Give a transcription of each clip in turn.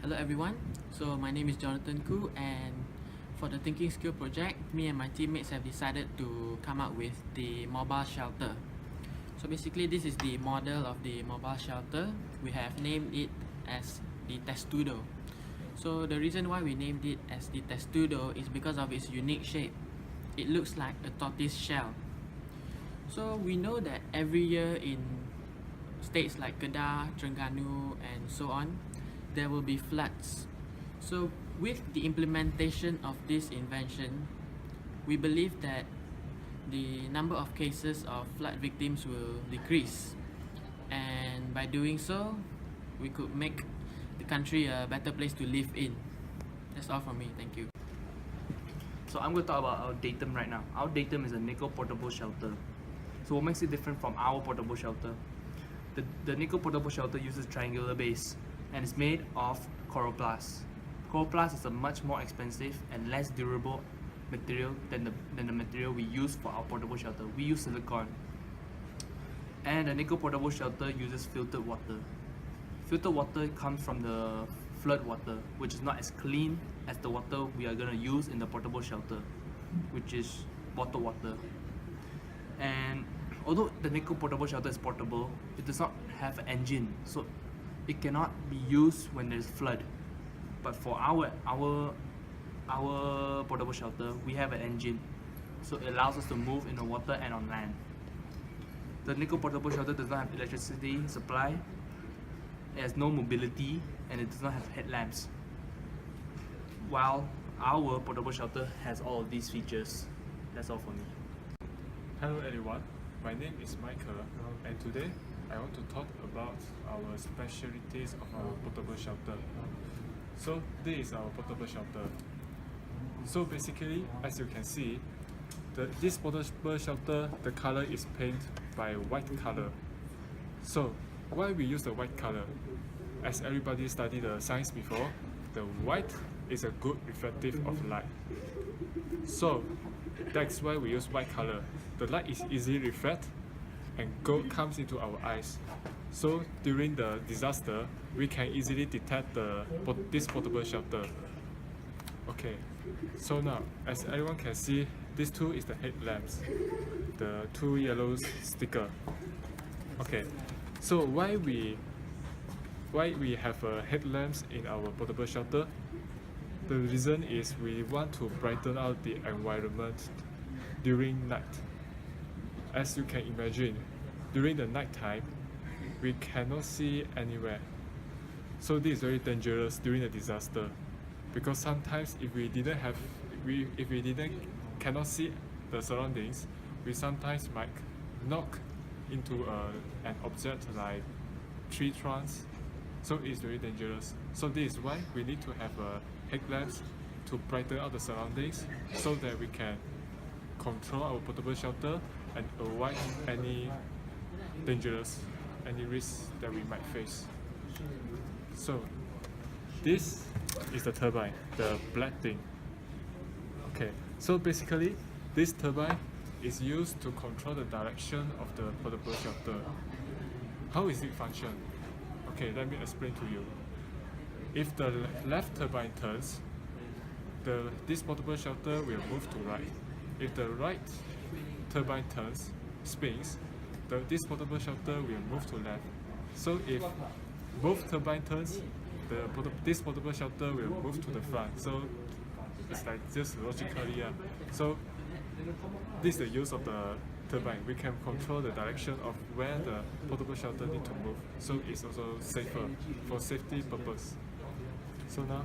Hello everyone, so my name is Jonathan Koo, and for the Thinking Skill project, me and my teammates have decided to come up with the mobile shelter. So basically this is the model of the mobile shelter. We have named it as the Testudo. So the reason why we named it as the Testudo is because of its unique shape. It looks like a tortoise shell. So we know that every year in states like Kedah, Terengganu and so on, there will be floods. So with the implementation of this invention, we believe that the number of cases of flood victims will decrease, and by doing so, we could make the country a better place to live in. That's all from me, thank you. So I'm going to talk about our datum right now. Our datum is a nickel portable shelter. So what makes it different from our portable shelter? The nickel portable shelter uses triangular base and is made of coroplast. Coroplast is a much more expensive and less durable material than the material we use for our portable shelter. We use silicone. And the nickel portable shelter uses filtered water. Filtered water comes from the flood water, which is not as clean as the water we are going to use in the portable shelter, which is bottled water. And although the nickel portable shelter is portable, it does not have an engine, so it cannot be used when there's flood. But for our portable shelter, we have an engine, so it allows us to move in the water and on land. The nickel portable shelter does not have electricity supply, it has no mobility, and it does not have headlamps. While our portable shelter has all of these features. That's all for me. Hello everyone, my name is Michael, and today I want to talk about our specialties of our portable shelter. So this is our portable shelter. So basically, as you can see, this portable shelter, the color is painted by white color. So why we use the white color? As everybody studied the science before, the white is a good reflective of light. So that's why we use white color. The light is easily reflect and comes into our eyes. So during the disaster, we can easily detect this portable shelter. Okay, so now as everyone can see, these two is the headlamps, the two yellow sticker. Okay, so why we have headlamps in our portable shelter? The reason is we want to brighten out the environment during night. As you can imagine, during the night time, we cannot see anywhere. So this is very dangerous during the disaster, because sometimes if we cannot see the surroundings, we sometimes might knock into an object like tree trunks. So it's very dangerous. So this is why we need to have headlamps to brighten out the surroundings, so that we can control our portable shelter and avoid any risks that we might face. So this is the turbine, the black thing. Okay, so basically this turbine is used to control the direction of the portable shelter. How is it function? Okay, let me explain to you. If the left turbine turns, this portable shelter will move to right. If the right turbine spins, this portable shelter will move to left. So if both turbine turns, this portable shelter will move to the front. So it's like just logically, yeah. So this is the use of the turbine. We can control the direction of where the portable shelter need to move. So it's also safer for safety purpose. So now,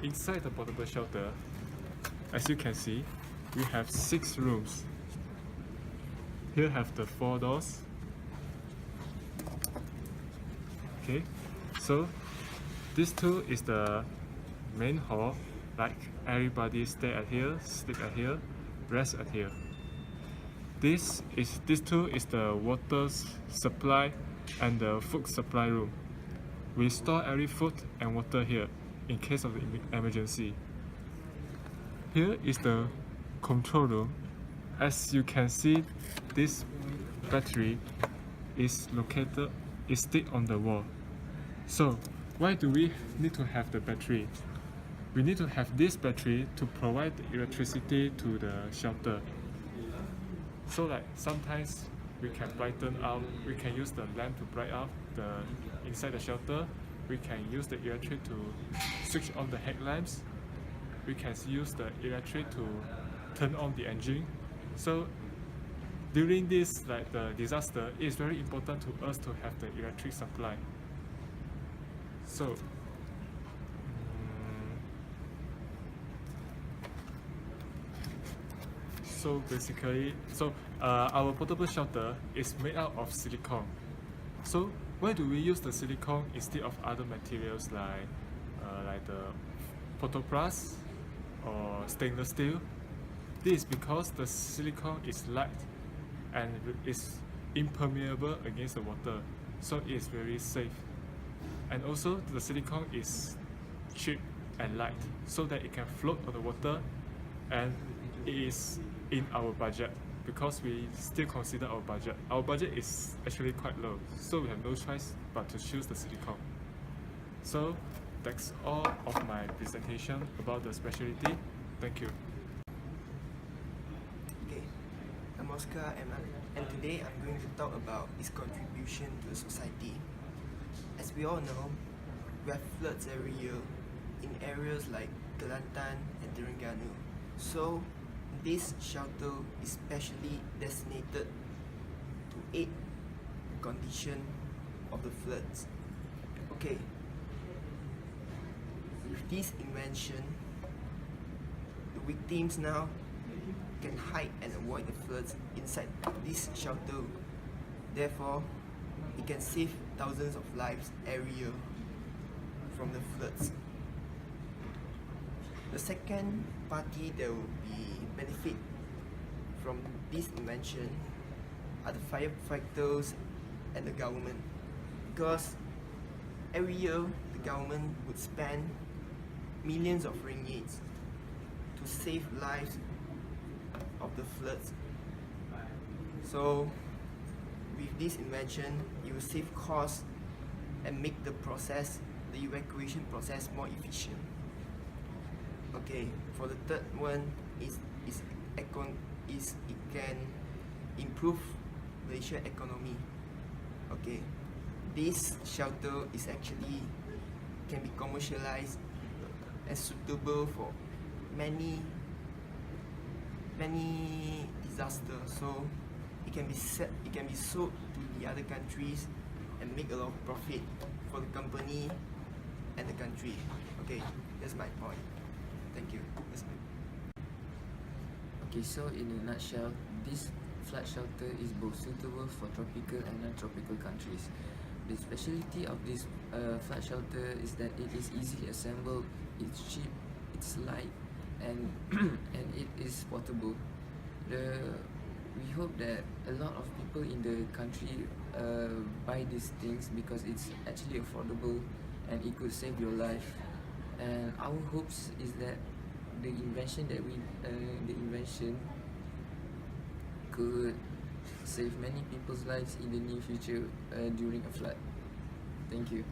inside the portable shelter, as you can see, we have 6 rooms. Here have the 4 doors. Okay, so this two is the main hall, like everybody stay at here, sleep at here, rest at here. This two is the water supply and the food supply room. We store every food and water here in case of emergency. Here is the control room. As you can see, this battery is stick on the wall. So why do we need to have the battery? We need to have this battery to provide the electricity to the shelter. So like sometimes we can brighten up, we can use the lamp to brighten up the inside the shelter. We can use the electric to switch on the headlamps. We can use the electric to turn on the engine. So during this like the disaster, it is very important to us to have the electric supply. So basically, our portable shelter is made out of silicone. So why do we use the silicone instead of other materials like the photoplast or stainless steel? This is because the silicone is light and is impermeable against the water, so it is very safe. And also the silicone is cheap and light, so that it can float on the water, and it is in our budget because we still consider our budget. Our budget is actually quite low, so we have no choice but to choose the silicone. So that's all of my presentation about the specialty. Thank you. Okay, I'm Oscar and today I'm going to talk about its contribution to the society. As we all know, we have floods every year in areas like Kelantan and Terengganu. So this shelter is specially designated to aid the condition of the floods. Okay, with this invention, the victims now can hide and avoid the floods inside this shelter. Therefore, it can save thousands of lives every year from the floods. The second party that will be benefit from this invention are the firefighters and the government, because every year the government would spend millions of ringgits to save lives of the floods. So with this invention, it will save costs and make the evacuation process more efficient. Okay, for the third one is it can improve Malaysia economy. Okay, this shelter is actually can be commercialized and suitable for many disasters. So it can be sold to the other countries and make a lot of profit for the company and the country. Okay, that's my point. Thank you. Okay, so in a nutshell, this flood shelter is both suitable for tropical and non-tropical countries. The specialty of this flood shelter is that it is easily assembled, it's cheap, it's light, and and it is portable. We hope that a lot of people in the country buy these things because it's actually affordable and it could save your life. And our hopes is that the invention could save many people's lives in the near future during a flood. Thank you.